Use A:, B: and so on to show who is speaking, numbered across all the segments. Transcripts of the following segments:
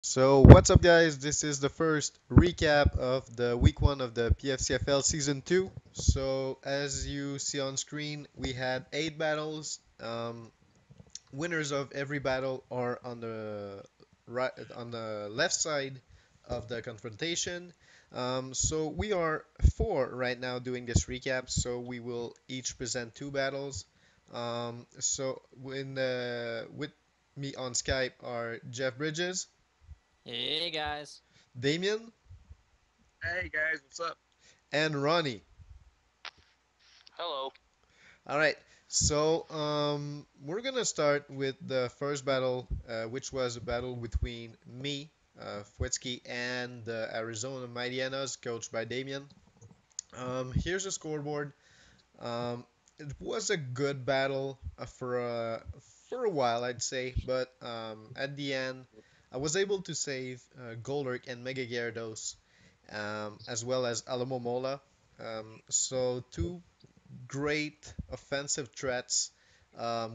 A: So, what's up, guys? This is the first recap of the week one of the PFCFL season two. So, as you see on screen, we had eight battles. Winners of every battle are on the right, on the left side of the confrontation. So, we are four right now doing this recap. So, we will each present two battles. With me on Skype are Jeff Bridges,
B: Hey guys.
A: Damien,
C: Hey guys, what's up?
A: and Ronnie.
D: Hello.
A: All right, so we're gonna start with the first battle, which was a battle between me, Fwetsky, and the Arizona Mighty coached by Damien. Here's the scoreboard. It was a good battle for a while, I'd say, but at the end, I was able to save Golurk and Mega Gyarados, as well as Alamomola. So two great offensive threats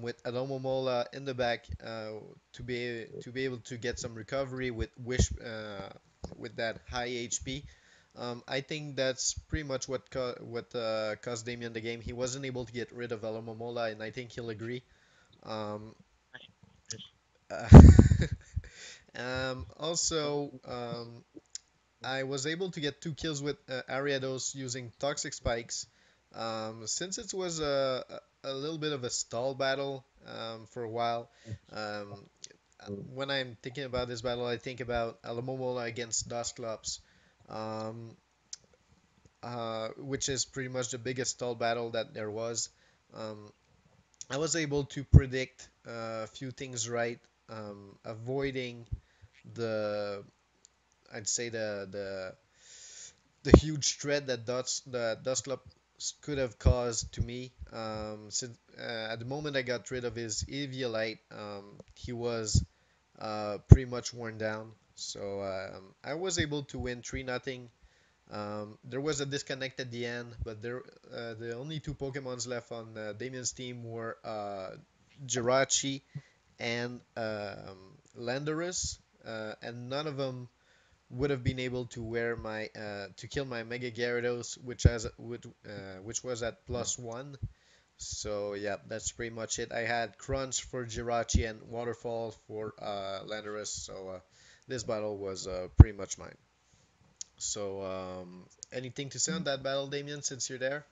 A: with Alomomola in the back to be able to get some recovery with that high HP. I think that's pretty much what cost Damien the game. He wasn't able to get rid of Alomomola, and I think he'll agree. Um, uh, also, I was able to get two kills with Ariados using Toxic Spikes. Since it was a little bit of a stall battle for a while, um, when I'm thinking about this battle, I think about Alamomola against Dusclops, um, which is pretty much the biggest stall battle that there was. Um, I was able to predict a few things right, avoiding the I'd say the huge threat that Dustclub could have caused to me. Since at the moment I got rid of his Eviolite, he was pretty much worn down. So I was able to win 3-0. There was a disconnect at the end, but the only two Pokemons left on Damien's team were Jirachi and Landorus, and none of them would have been able to wear my to kill my Mega Gyarados, which was at +1. So yeah, that's pretty much it. I had Crunch for Jirachi and Waterfall for Landorus, so this battle was pretty much mine. So anything to say on that battle, Damien, since you're there?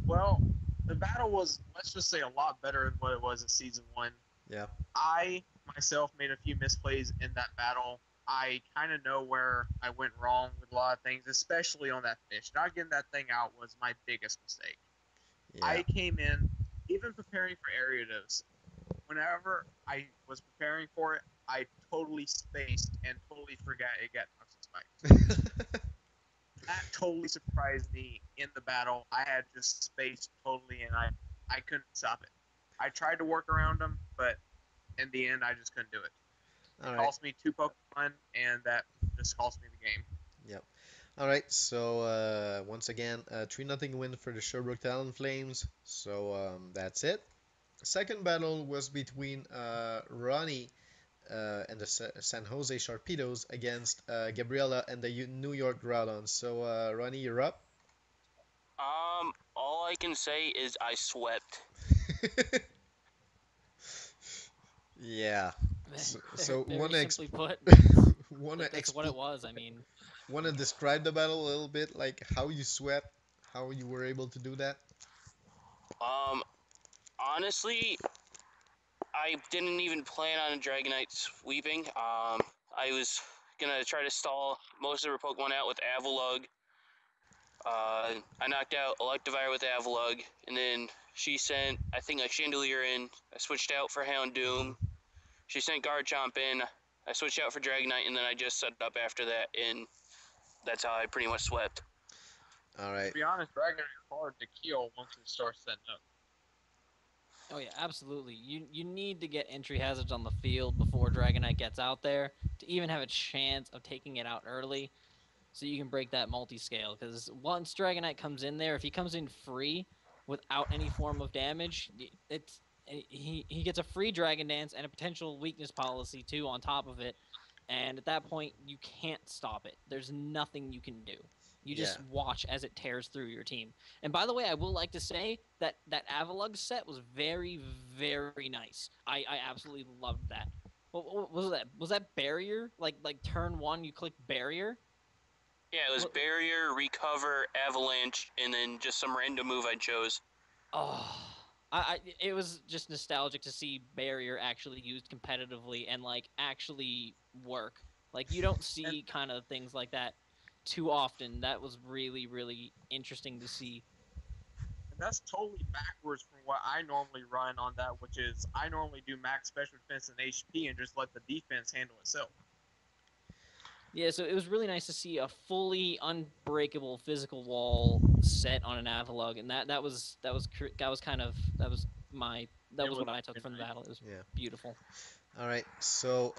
C: Well, the battle was, let's just say, a lot better than what it was in season one.
A: Yeah.
C: I myself made a few misplays in that battle. I kind of know where I went wrong with a lot of things, especially on that fish. Not getting that thing out was my biggest mistake.
A: Yeah.
C: I came in, even preparing for Ariados. Whenever I was preparing for it, I totally spaced and totally forgot it got toxic spikes. That totally surprised me in the battle. I had just spaced totally, and I couldn't stop it. I tried to work around them, but in the end, I just couldn't do it.
A: All
C: It
A: right.
C: cost me two Pokemon, and that just cost me the game.
A: Yep. All right. So once again, 3-0 win for the Sherbrooke Talonflames. So that's it. Second battle was between Ronnie and the San Jose Sharpedos against Gabriella and the New York Groudons. So Ronnie, you're up.
D: All I can say is I swept.
A: Yeah. So
B: Very simply put,
A: wanna
B: that's what it was. I mean,
A: wanna describe the battle a little bit, like how you swept, how you were able to do that?
D: Um, Honestly, I didn't even plan on Dragonite sweeping. I was gonna try to stall most of her Pokemon out with Avalugg. I knocked out Electivire with Avalugg, and then she sent, I think, a Chandelier in. I switched out for Houndoom. She sent Garchomp in. I switched out for Dragonite, and then I just set up after that, and that's how I pretty much swept.
A: All
C: To
A: right.
C: be honest, Dragon is hard to kill once it starts setting up.
B: oh yeah, absolutely. You need to get entry hazards on the field before Dragonite gets out there to even have a chance of taking it out early, so you can break that multi-scale. Because once Dragonite comes in there, if he comes in free without any form of damage, it's he gets a free Dragon Dance and a potential weakness policy too on top of it. And at that point, you can't stop it. There's nothing you can do. You
A: Yeah.
B: just watch as it tears through your team. And by the way, I will like to say that that Avalugg set was very, very nice. I absolutely loved that. What was that? Was that barrier? Like turn one, you click barrier.
D: Yeah, it was
B: What?
D: barrier, recover, avalanche, and then just some random move I chose.
B: Oh, it was just nostalgic to see barrier actually used competitively and like actually work. Like you don't
C: And,
B: see kind of things like that too often. That was really really interesting to see.
C: and that's totally backwards from what I normally run on that, which is I normally do max special defense and HP and just let the defense handle itself.
B: Yeah, so it was really nice to see a fully unbreakable physical wall set on an Avalugg, and that was kind of that
C: It
B: was
C: was
B: what I took
C: very
B: from the
C: nice.
B: battle. It was
A: Yeah.
B: beautiful.
A: All right. So,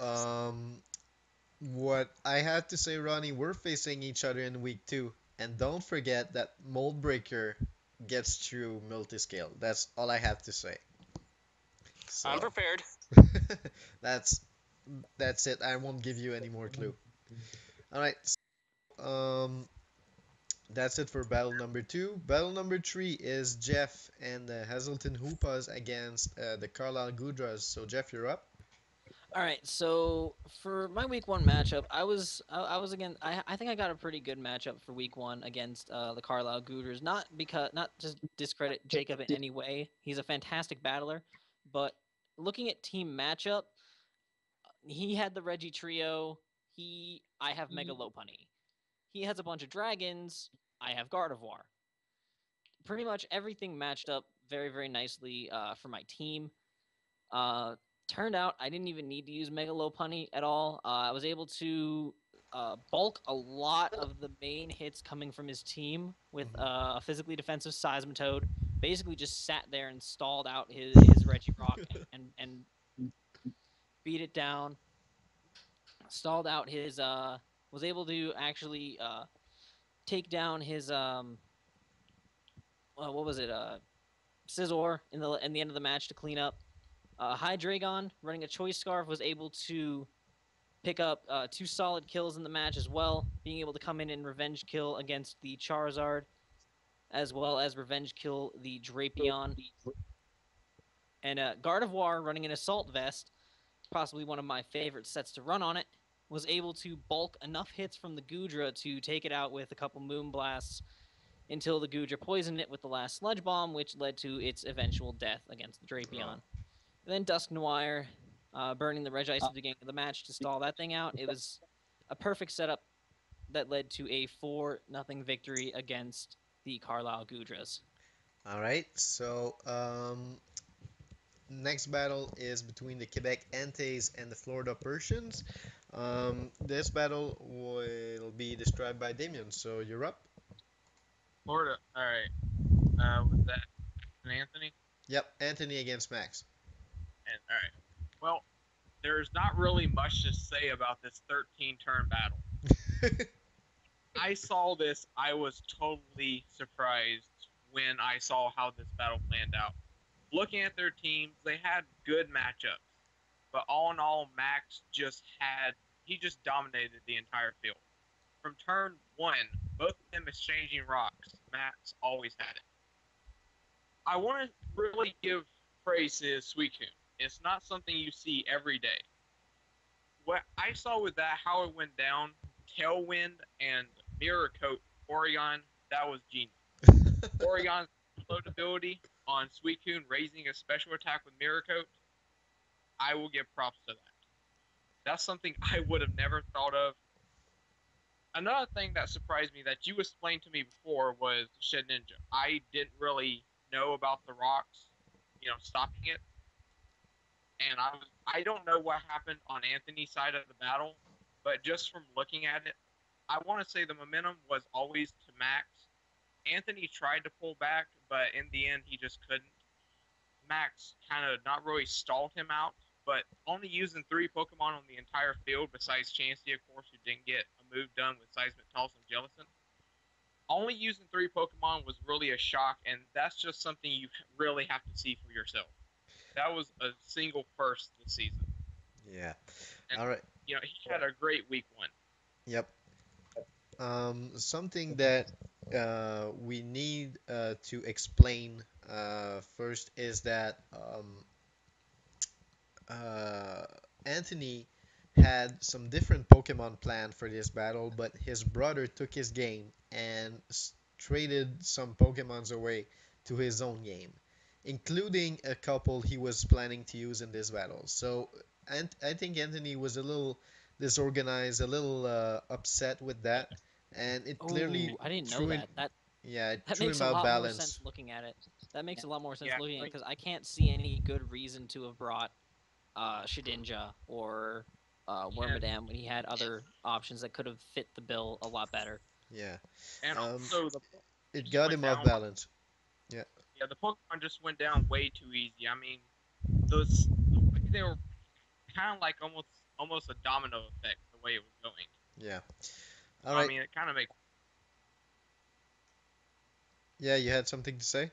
A: what I have to say, Ronnie, we're facing each other in week two, and don't forget that Mold Breaker gets through multi-scale. That's all I have to say.
D: I'm
A: So,
D: prepared.
A: that's that's it. I won't give you any more clue. All right. That's it for battle number two. Battle number three is Jeff and the Hazelton Hoopas against the Carlisle Gudras. So, Jeff, you're up.
B: All right, so for my week one matchup, I was again. I think I got a pretty good matchup for week one against the Carlisle Gooters. Not to discredit Jacob in any way. He's a fantastic battler, but looking at team matchup, he had the Reggie trio. I have Mega Lopunny. He has a bunch of dragons. I have Gardevoir. Pretty much everything matched up very very nicely for my team. Uh, Turned out I didn't even need to use Mega Lopunny at all. I was able to bulk a lot of the main hits coming from his team with
A: Mhm.
B: a physically defensive Seismitoad. Basically, just sat there and stalled out his Regirock and beat it down. Stalled out his was able to actually take down his what was it Scizor in the end of the match to clean up. Hydreigon running a Choice Scarf was able to pick up two solid kills in the match as well, being able to come in and revenge kill against the Charizard, as well as revenge kill the Drapion. And Gardevoir running an Assault Vest, possibly one of my favorite sets to run on it, was able to bulk enough hits from the Goodra to take it out with a couple Moon Blasts until the Goodra poisoned it with the last Sludge Bomb, which led to its eventual death against the Drapion.
A: Oh.
B: And then Dusk Noir burning the Regice at the beginning of the match to stall that thing out. It was a perfect setup that led to a 4-0 victory against the Carlisle Goodras.
A: All right. So, next battle is between the Quebec Antes and the Florida Persians. This battle will be described by Damien. So, you're up.
C: Florida. All right. Was that an Anthony?
A: Yep. Anthony against Max.
C: And all right. Well, there's not really much to say about this 13 turn battle. I saw this. I was totally surprised when I saw how this battle planned out. Looking at their teams, they had good matchups, but all in all, Max he just dominated the entire field. From turn one, both of them exchanging rocks. Max always had it. I want to really give praise to Suicune. It's not something you see every day. What I saw with that, how it went down, Tailwind and Mirror Coat Oregon, that was genius. Oregon's float ability on Suicune raising a special attack with Mirror Coat, I will give props to that. That's something I would have never thought of. Another thing that surprised me that you explained to me before was Shed Ninja. I didn't really know about the rocks, stopping it, and I don't know what happened on Anthony's side of the battle, but just from looking at it, I want to say the momentum was always to Max. Anthony tried to pull back, but in the end he just couldn't. Max kind of not really stalled him out, but only using 3 Pokemon on the entire field besides Chansey, of course, who didn't get a move done with Seismic Toss and Jellicent. Only using 3 Pokemon was really a shock, and that's just something you really have to see for yourself. that was a single first this season,
A: Yeah.
C: and
A: All right.
C: he had a great week 1.
A: Yep. Something that we need to explain first is that uh, Anthony had some different Pokemon planned for this battle, but his brother took his game and traded some Pokemons away to his own game, including a couple he was planning to use in this battle. So, and I think Anthony was a little disorganized, a little upset with that, and it clearly
B: Oh, I didn't know
A: threw him,
B: that. That
A: yeah, it
B: that
A: threw
B: makes
A: him
B: a
A: out
B: lot more sense
A: balance.
B: looking at it. That makes a lot more sense
C: Yeah,
B: looking at it
C: like
B: because I can't see any good reason to have brought Shedinja or
C: and
B: Wormadam when he had other options that could have fit the bill a lot better.
A: Yeah,
C: and
A: um,
C: also the Pokemon
A: it
C: just
A: got
C: went
A: him off
C: down.
A: balance. Yeah.
C: Yeah, the Pokemon just went down way too easy. I mean, the way they were kind of like almost a domino effect the way it was going.
A: Yeah. All
C: So I
A: right.
C: mean, it kind of makes.
A: Yeah, you had something to say?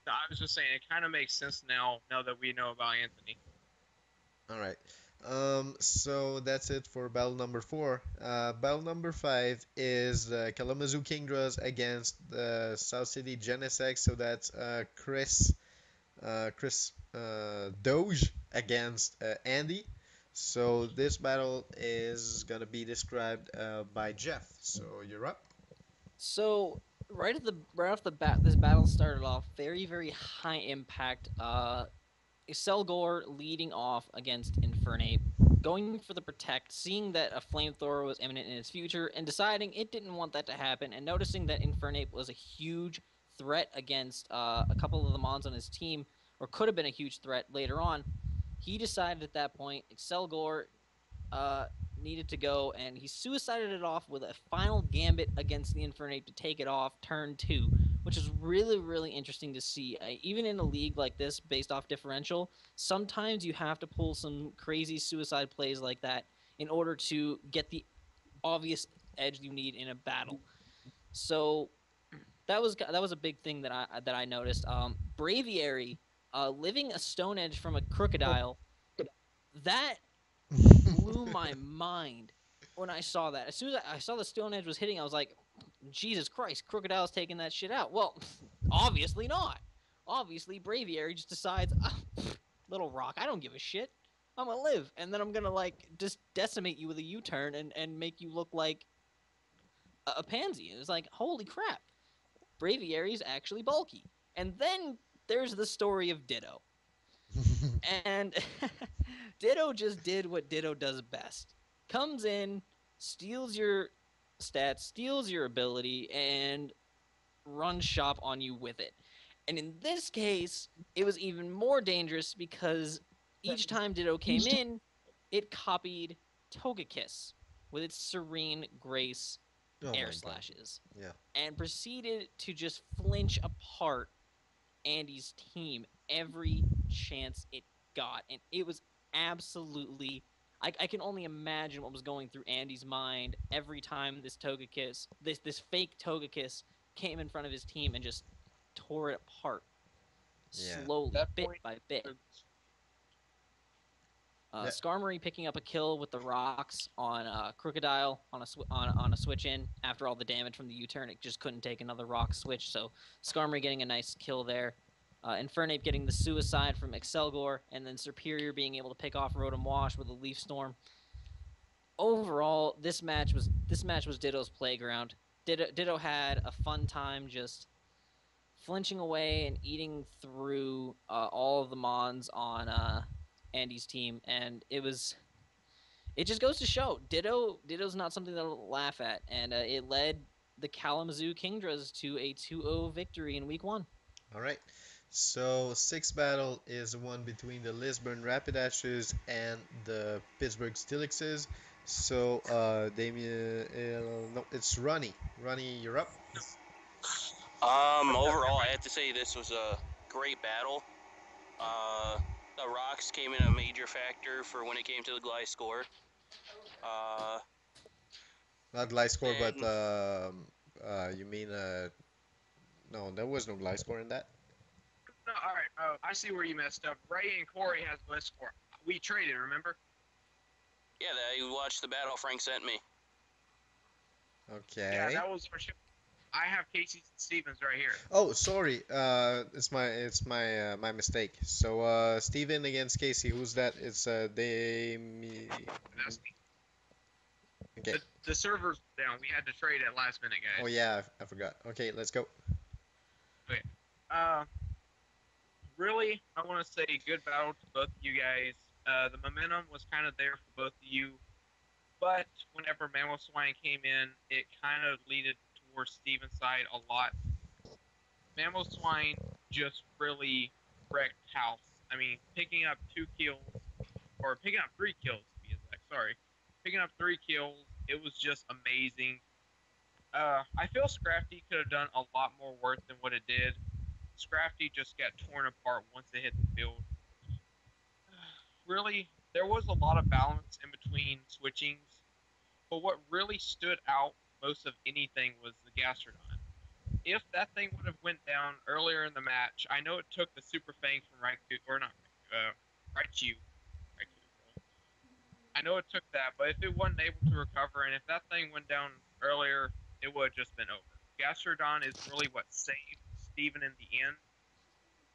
C: I was just saying it kind of makes sense now that we know about Anthony.
A: All right. So that's it for battle number four. Battle number five is the Kalamazoo Kingdras against the South City Genesect. So that's Chris Doge against Andy. So this battle is gonna be described by Jeff. So you're up.
B: So right off the bat, this battle started off very high impact. Selgor leading off against Infernape, going for the protect, seeing that a flamethrower was imminent in its future, and deciding it didn't want that to happen, and noticing that Infernape was a huge threat against a couple of the Mons on his team, or could have been a huge threat later on. He decided at that point, Excelgor uh, needed to go, and he suicided it off with a final gambit against the Infernape to take it off turn two, which is really interesting to see. Even in a league like this, based off differential, sometimes you have to pull some crazy suicide plays like that in order to get the obvious edge you need in a battle. So that was a big thing that I noticed. Braviary, living a Stone Edge from a Crocodile, that blew my mind when I saw that. As soon as I saw the Stone Edge was hitting, I was like, Jesus Christ, Crocodile's taking that shit out. Well, obviously not. Obviously, Braviary just decides, little rock, I don't give a shit. I'm gonna live, and then I'm gonna like just decimate you with a U-turn and make you look like a pansy. It was like, holy crap, Braviary's actually bulky. And then there's the story of Ditto. And Ditto just did what Ditto does best. Comes in, steals your stats, steals your ability, and runs shop on you with it. And in this case, it was even more dangerous because each time Ditto came in, it copied Togekiss with its serene grace
A: Oh
B: air
A: my God.
B: slashes
A: Yeah.
B: and proceeded to just flinch apart Andy's team every chance it got. And it was absolutely. I can only imagine what was going through Andy's mind every time this Togekiss, this fake Togekiss, came in front of his team and just tore it apart
A: Yeah.
C: At
B: slowly,
C: that
B: bit
C: point,
B: by bit.
A: That,
B: Skarmory picking up a kill with the rocks on Crocodile on a switch in after all the damage from the U-turn. It just couldn't take another rock switch, so Skarmory getting a nice kill there. Infernape getting the suicide from Excelgor, and then Superior being able to pick off Rotom Wash with a Leaf Storm. Overall, this match was Ditto's playground. Ditto had a fun time just flinching away and eating through all of the Mons on Andy's team, and it just goes to show Ditto's not something to laugh at, and it led the Kalamazoo Kingdras to a 2-0 victory in week one.
A: all right. So sixth battle is the one between the Lisburn Rapidaches and the Pittsburgh Steelixes. So Damien, no, it's Ronnie. Ronnie, you're up.
D: Overall, I have to say this was a great battle. Uh, the rocks came in a major factor for when it came to the Gliscor. Uh,
A: Not light score, but
D: then
A: you mean no, there was no light score in that.
C: no, all right. Oh, I see where you messed up. Ray and Corey has the list score. We traded, remember?
D: Yeah, that you watched the battle Frank sent me.
C: Yeah,
A: Okay.
C: that was our show. I have Casey Stevens right here.
A: Oh, sorry. It's my mistake. So Steven against Casey. Who's that? It's Damien.
C: That's me.
A: Okay.
C: The servers were down. We had to trade at last minute,
A: Oh
C: guys.
A: yeah, I forgot. Okay, let's go.
C: Okay. Uh, really, I want to say good battle to both of you guys. The momentum was kind of there for both of you, but whenever Mammoth Swine came in, it kind of leaded towards Steven's side a lot. Mammoth Swine just really wrecked house. I mean, picking up 2 kills, or picking up 3 kills to be exact. Sorry, picking up 3 kills. It was just amazing. I feel Scrafty could have done a lot more work than what it did. Scrafty just got torn apart once it hit the field. Really, there was a lot of balance in between switchings, but what really stood out most of anything was the Gastrodon. If that thing would have went down earlier in the match, I know it took the Super Fang from Raikou, or not Raichu. Raikou. I know it took that, but if it wasn't able to recover, and if that thing went down earlier, it would have just been over. Gastrodon is really what saved Steven in the end.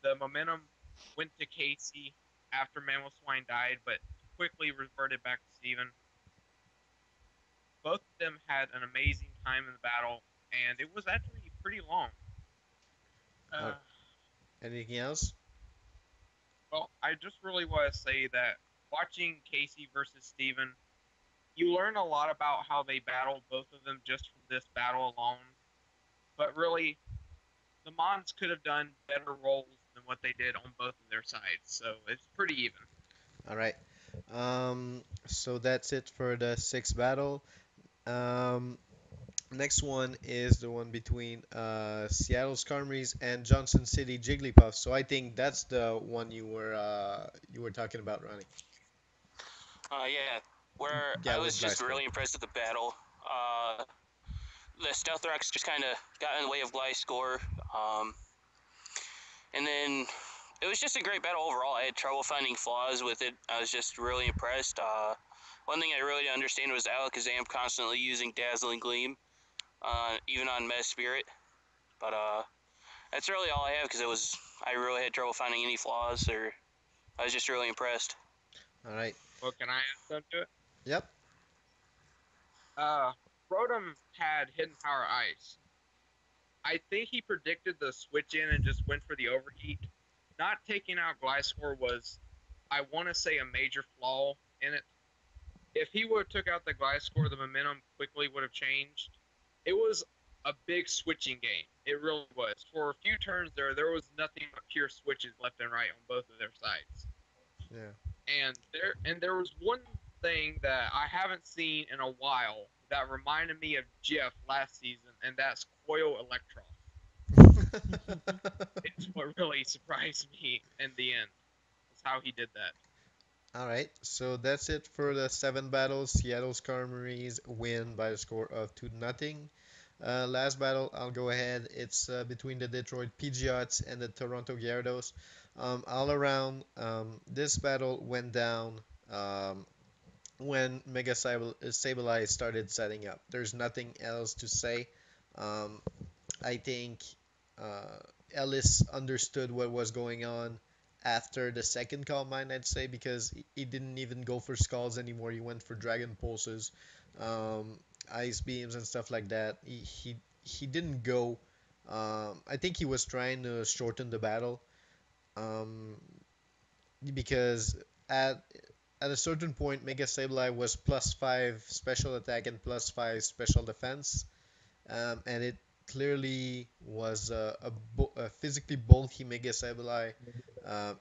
C: The momentum went to Casey after Mamoswine died, but quickly reverted back to Steven. Both of them had an amazing time in the battle, and it was actually pretty long.
A: Uh,
C: Uh,
A: Anything else?
C: well, I just really want to say that watching Casey versus Steven, you learn a lot about how they battle, both of them, just from this battle alone. But really, the Mons could have done better roles than what they did on both of their sides, so it's pretty even.
A: All right. So that's it for the sixth battle. Um, Next one is the one between Seattle Skarmories and Johnson City Jigglypuff. So I think that's the one you were talking about, Ronnie.
D: Yeah, where
A: Yeah,
D: I
A: with
D: was just
A: Gliscor.
D: really impressed with the battle. The Stealth Rocks just kind of got in the way of Gliscor. And then it was just a great battle overall. I had trouble finding flaws with it. I was just really impressed. One thing I really didn't understand was Alakazam constantly using Dazzling Gleam, even on Mess Spirit. But that's really all I have because I really had trouble finding any flaws, or I was just really impressed.
A: All right.
C: Well, can I add something to it?
A: Yep.
C: Uh, Rotom had Hidden Power Ice. I think he predicted the switch in and just went for the overheat. Not taking out Gliscor was, I want to say, a major flaw in it. If he would have took out the Gliscor, the momentum quickly would have changed. It was a big switching game. It really was. For a few turns there was nothing but pure switches left and right on both of their sides.
A: Yeah.
C: And there was one thing that I haven't seen in a while that reminded me of Jeff last season, and that's Coil Electros. It's what really surprised me in the end. Is how he did that.
A: All right. So that's it for the seven battles. Seattle Skarmories win by a score of 2-0. Last battle, I'll go ahead. It's between the Detroit Pidgeots and the Toronto Gyarados. All around, this battle went down when Mega Sableye started setting up. There's nothing else to say. Um, I think uh, Ellis understood what was going on after the second Calm Mind, I'd say, because he didn't even go for Skulls anymore. He went for Dragon Pulses, um, Ice Beams, and stuff like that. He didn't go. I think he was trying to shorten the battle, um, because at at a certain point, Mega Sableye was +5 special attack and +5 special defense, and it clearly was a physically bulky Mega Sableye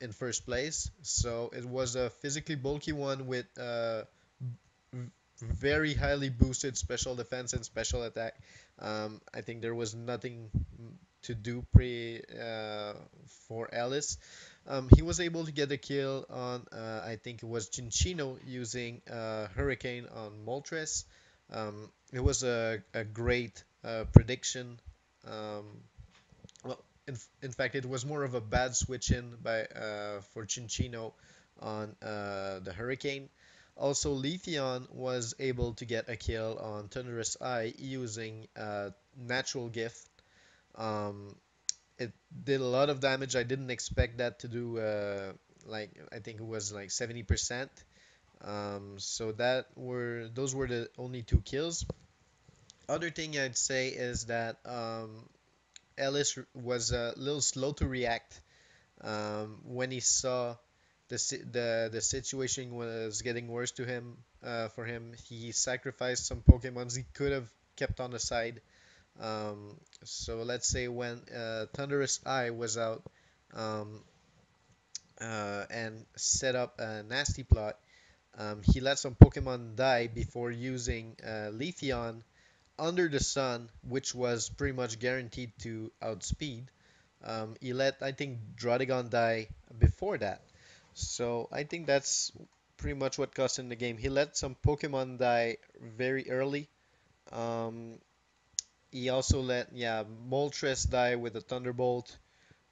A: in first place. So it was a physically bulky one with very highly boosted special defense and special attack. I think there was nothing to do for Ellis. He was able to get a kill on, I think it was Chinchino using Hurricane on Moltres. It was a great prediction. Um, well, in fact, it was more of a bad switch in by for Chinchino on the Hurricane. Also, Leafeon was able to get a kill on Thunderous Eye using Natural Gift. Um, it did a lot of damage. I didn't expect that to do like I think it was like 70%. So those were the only two kills. Other thing I'd say is that Ellis was a little slow to react when he saw the situation was getting worse to him. For him, he sacrificed some Pokemons he could have kept on the side. So let's say when Thunderous Eye was out um, and set up a nasty plot, he let some Pokemon die before using Leafeon under the sun, which was pretty much guaranteed to outspeed. He let, I think, Drodigon die before that. So I think that's pretty much what cost him the game. He let some Pokemon die very early. Um, he also let, yeah, Moltres die with a Thunderbolt,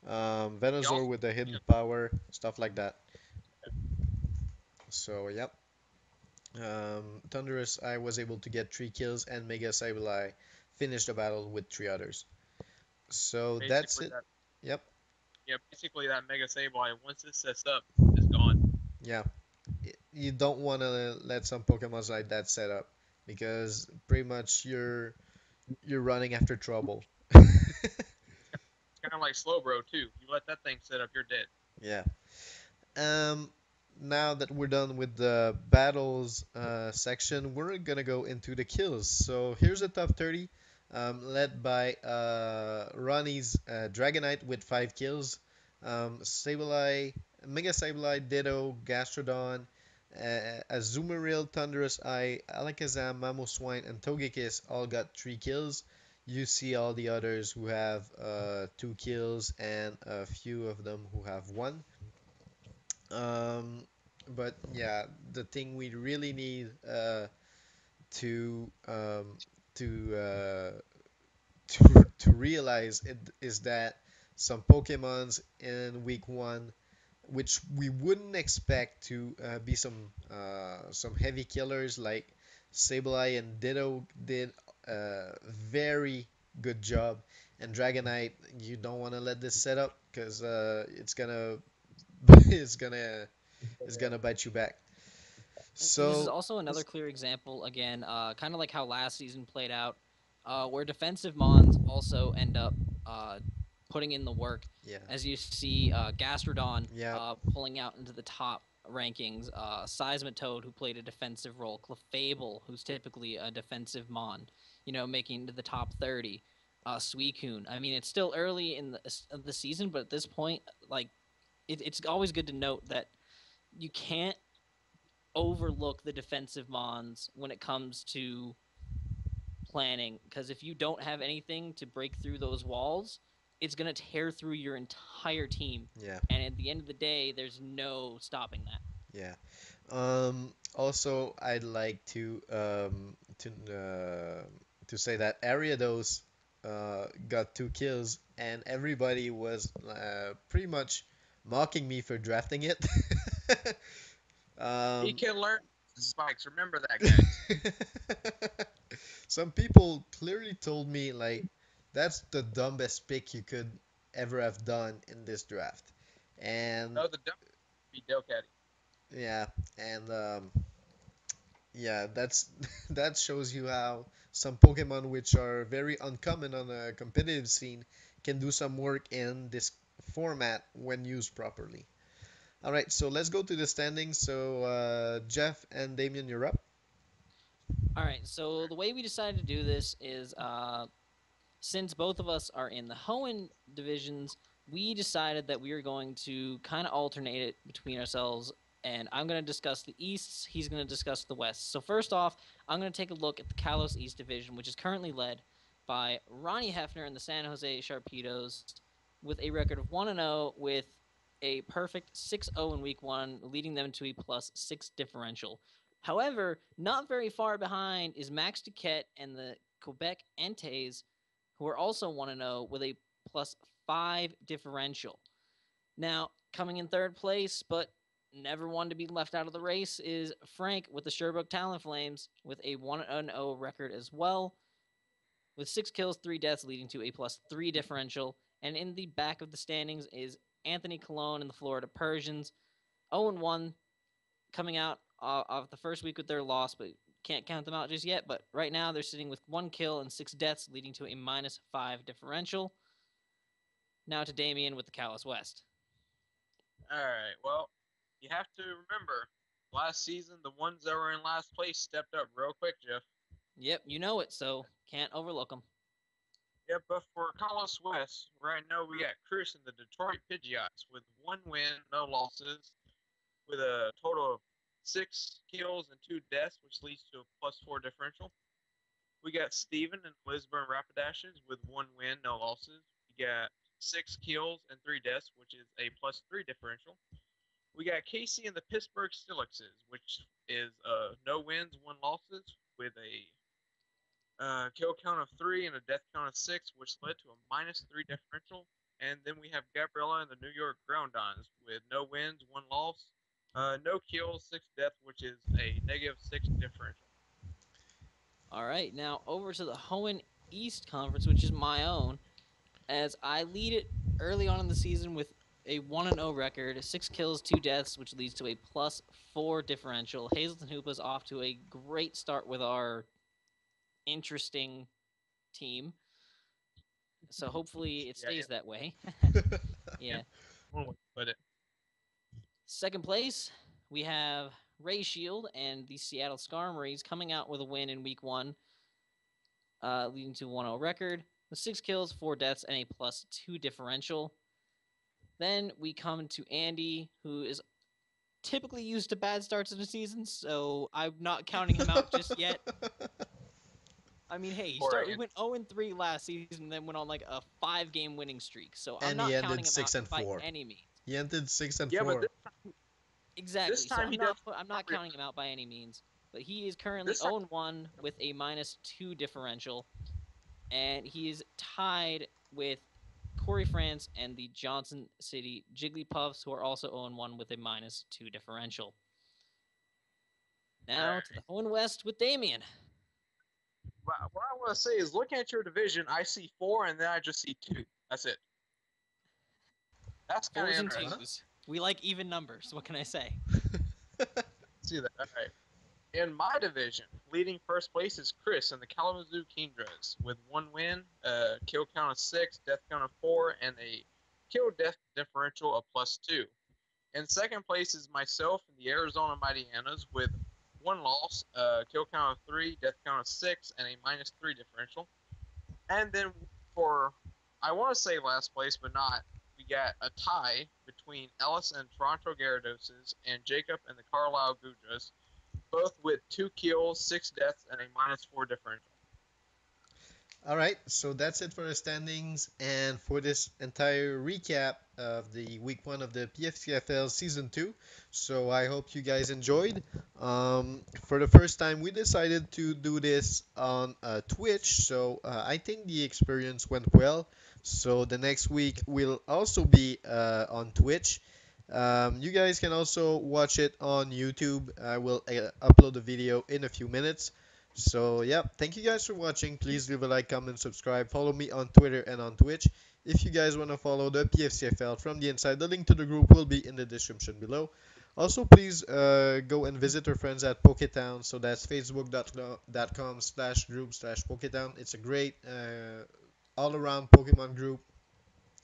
C: He
A: Venusaur
C: also,
A: with a
C: yeah,
A: hidden power, stuff like that. So, yep. Thunderous, I was able to get 3 kills, and Mega Sableye finished the battle with 3 others. So that's
C: basically
A: it.
C: that,
A: Yep.
C: yeah, basically that Mega Sableye, once it sets up, is gone.
A: Yeah. You don't want to let some Pokemons like that set up because pretty much you're running after trouble.
C: It's kind of like Slowbro too. You let that thing set up, you're dead.
A: Yeah. Um, Now that we're done with the battles section, we're gonna go into the kills. So here's the top 30, led by Ronnie's Dragonite with 5 kills, Sableye, Mega Sableye, Ditto, Gastrodon, Azumarill, Thunderous Eye, Alakazam, Mamoswine, and Togekiss all got 3 kills. You see all the others who have 2 kills and a few of them who have one. Um, but yeah, the thing we really need to to to realize it is that some Pokemons in week one, which we wouldn't expect to be some heavy killers like Sableye and Ditto did a very good job, and Dragonite, you don't want to let this set up because it's gonna it's gonna is gonna bite you back.
B: And this is
A: So
B: also another
A: let's,
B: clear example, again, kind of like how last season played out, where defensive Mons also end up putting in the work.
A: yeah,
B: As you see, Gastrodon
A: yeah,
B: pulling out into the top rankings, Seismitoad, who played a defensive role, Clefable, who's typically a defensive Mon, making into the top 30. Suicune. I mean, it's still early in the season, but at this point, like, it's always good to note that you can't overlook the defensive mons when it comes to planning, because if you don't have anything to break through those walls, it's going to tear through your entire team,
A: yeah,
B: and at the end of the day there's no stopping that.
A: yeah. Also, I'd like to say that Ariados got 2 kills, and everybody was pretty much mocking me for drafting it.
C: He
A: um,
C: can learn spikes. Remember that, guys.
A: Some people clearly told me like that's the dumbest pick you could ever have done in this draft. And
C: No, the dump be Delcatty.
A: yeah, and yeah, that's that shows you how some Pokemon which are very uncommon on a competitive scene can do some work in this format when used properly. All right, so let's go to the standings. So Jeff and Damien, you're up.
B: All right, so the way we decided to do this is, since both of us are in the Hoenn divisions, we decided that we are going to kind of alternate it between ourselves. And I'm going to discuss the Easts, he's going to discuss the Wests. So, first off, I'm going to take a look at the Kalos East division, which is currently led by Ronnie Hefner and the San Jose Sharpedos with a record of 1-0 with a perfect 6-0 in week one, leading them to a +6 differential. However, not very far behind is Max Duquette and the Quebec Entes, who are also 1-0 with a -5 differential. Now, coming in third place, but never one to be left out of the race, is Frank with the Sherbrooke Talonflames with a 1-0 record as well, with 6 kills, 3 deaths, leading to a +3 differential. And in the back of the standings is Anthony Cologne and the Florida Persians, 0-1, coming out of the first week with their loss, but can't count them out just yet. But right now they're sitting with 1 kill and 6 deaths, leading to a -5 differential. Now to Damien with the Callus West.
C: All right. Well, you have to remember, last season the ones that were in last place stepped up real quick, Jeff.
B: Yep, you know it, so can't overlook them.
C: Yeah, but for Carlos West, right now we got Cris and the Detroit Pidgeots with 1 win, no losses, with a total of 6 kills and 2 deaths, which leads to a +4 differential. We got Steven and Lisburn Rapidashes with 1 win, no losses. We got 6 kills and 3 deaths, which is a +3 differential. We got Casey and the Pittsburgh Stillixes, which is no wins, 1 losses, with a kill count of 3 and a death count of 6, which led to a -3 differential. And then we have Gabriella and the New York Groundons with no wins, 1 loss, no kills, 6 deaths, which is a -6 differential.
B: All right, now over to the Hoenn East Conference, which is my own, as I lead it early on in the season with a 1-0 record, 6 kills, 2 deaths, which leads to a +4 differential. Hazleton Hoopa's off to a great start with our interesting team. So hopefully it stays that way. Yeah.
C: But
B: Second place, we have Ray Shield and the Seattle Skarmories coming out with a win in week 1, leading to a 1-0 record with 6 kills, 4 deaths, and a +2 differential. Then we come to Andy, who is typically used to bad starts in the season, so I'm not counting him out just yet. I mean, hey, he went 0-3 last season, and then went on like a 5-game winning streak. So I'm
A: And
B: not
A: he
B: counting
A: ended
B: him
A: six
B: out
A: and
B: by
A: four.
B: any means.
A: He ended 6 and
C: yeah,
A: 4.
C: but
B: Exactly.
C: this time
B: I'm not counting him out by any means. But he is currently 0-1 with a -2 differential, and he is tied with Corey France and the Johnson City Jigglypuffs, who are also 0-1 with a -2 differential. Now to the Hoenn West with Damien.
C: what I want to say is, looking at your division, I see 4, and then I just see 2. That's it. That's kind of
B: 4s and
C: interesting.
B: 2s. We like even numbers. What can I say?
C: See that? All right. In my division, leading first place is Cris and the Kalamazoo Kingdras with 1 win, kill count of 6, death count of 4, and a kill death differential of +2. In second place is myself and the Arizona Mighty-Annas with 1 loss, kill count of 3, death count of 6, and a -3 differential. And then for, I want to say last place, but not, we got a tie between Ellis and Toronto Gyarados and Jacob and the Carlisle Gudras, both with 2 kills, 6 deaths, and a -4 differential.
A: All right, so that's it for the standings and for this entire recap of the week 1 of the PFCFL season 2. So I hope you guys enjoyed. For the first time, we decided to do this on Twitch, so I think the experience went well. So the next week will also be on Twitch. You guys can also watch it on YouTube. I will upload the video in a few minutes. So yeah, thank you guys for watching. Please leave a like, comment, subscribe. Follow me on Twitter and on Twitch. If you guys want to follow the PFCFL from the inside, the link to the group will be in the description below. Also, please go and visit our friends at Poketown. So that's facebook.com/group/Poketown. It's a great all-around Pokemon group.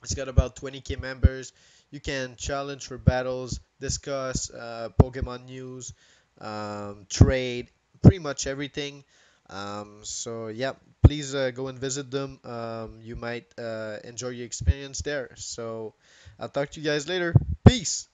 A: It's got about 20k members. You can challenge for battles, discuss Pokemon news, trade, pretty much everything. So yeah, please go and visit them. You might enjoy your experience there. So I'll talk to you guys later. Peace.